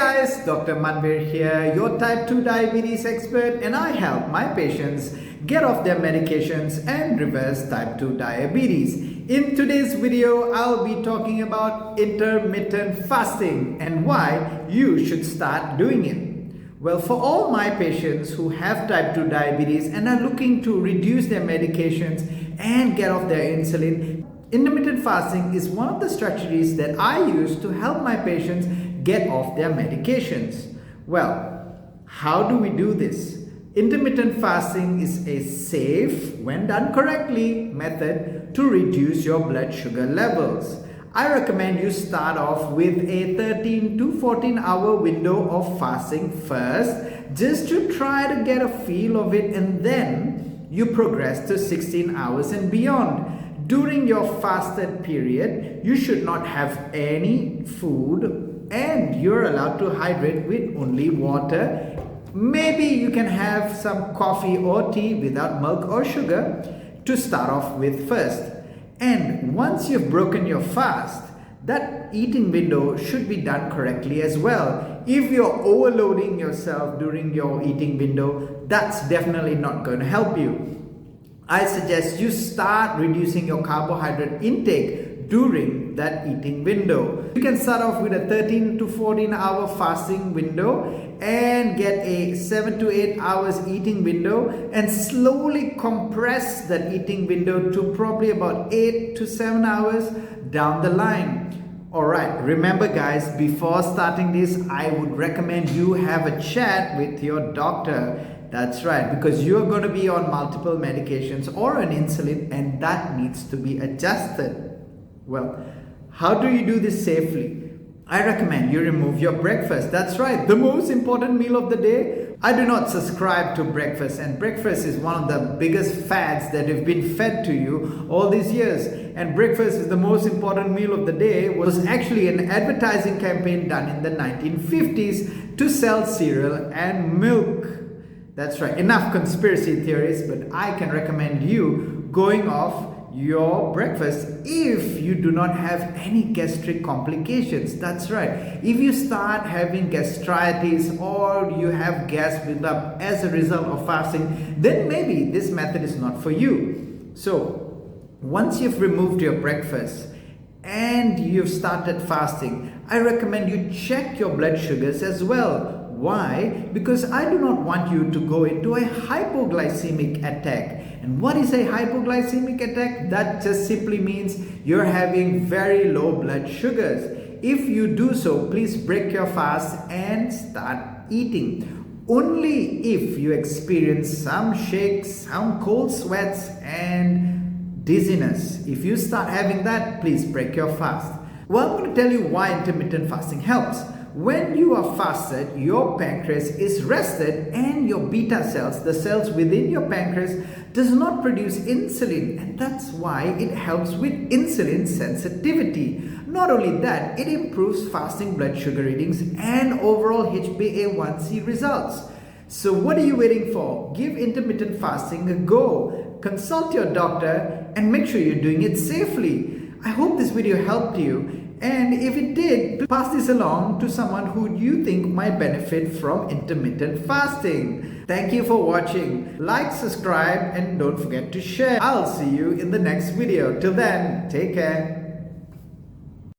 guys, Dr. Manvir here, your type 2 diabetes expert, and I help my patients get off their medications and reverse type 2 diabetes. In today's video, I'll be talking about intermittent fasting and why you should start doing it. Well, for all my patients who have type 2 diabetes and are looking to reduce their medications and get off their insulin, intermittent fasting is one of the strategies that I use to help my patients get off their medications. Well, how do we do this? Intermittent fasting is a safe, when done correctly, method to reduce your blood sugar levels. I recommend you start off with a 13 to 14 hour window of fasting first, just to try to get a feel of it, and then you progress to 16 hours and beyond. During your fasted period, you should not have any food and you're allowed to hydrate with only water. Maybe you can have some coffee or tea without milk or sugar to start off with first. And once you've broken your fast, that eating window should be done correctly as well. If you're overloading yourself during your eating window, that's definitely not going to help you. I suggest you start reducing your carbohydrate intake during that eating window. You can start off with a 13 to 14 hour fasting window and get a 7 to 8 hours eating window and slowly compress that eating window to probably about 8 to 7 hours down the line. Alright, remember guys, before starting this, I would recommend you have a chat with your doctor. That's right, because you're going to be on multiple medications or an insulin, and that needs to be adjusted. Well, how do you do this safely? I recommend you remove your breakfast. That's right, the most important meal of the day. I do not subscribe to breakfast, and breakfast is one of the biggest fads that have been fed to you all these years. And breakfast is the most important meal of the day was actually an advertising campaign done in the 1950s to sell cereal and milk. That's right, enough conspiracy theories, but I can recommend you going off your breakfast if you do not have any gastric complications. That's right, if you start having gastritis or you have gas buildup as a result of fasting, then maybe this method is not for you. So once you've removed your breakfast and you've started fasting, I recommend you check your blood sugars as well. Why? Because I do not want you to go into a hypoglycemic attack. And what is a hypoglycemic attack? That just simply means you're having very low blood sugars. If you do so, please break your fast and start eating. Only if you experience some shakes, some cold sweats and dizziness. If you start having that, please break your fast. Well, I'm going to tell you why intermittent fasting helps. When you are fasted, your pancreas is rested and your beta cells, the cells within your pancreas, does not produce insulin, and that's why it helps with insulin sensitivity. Not only that, it improves fasting blood sugar readings and overall HbA1c results. So what are you waiting for? Give intermittent fasting a go. Consult your doctor and make sure you're doing it safely. I hope this video helped you. And if it did, pass this along to someone who you think might benefit from intermittent fasting. Thank you for watching. Like, subscribe, and don't forget to share. I'll see you in the next video. Till then, take care.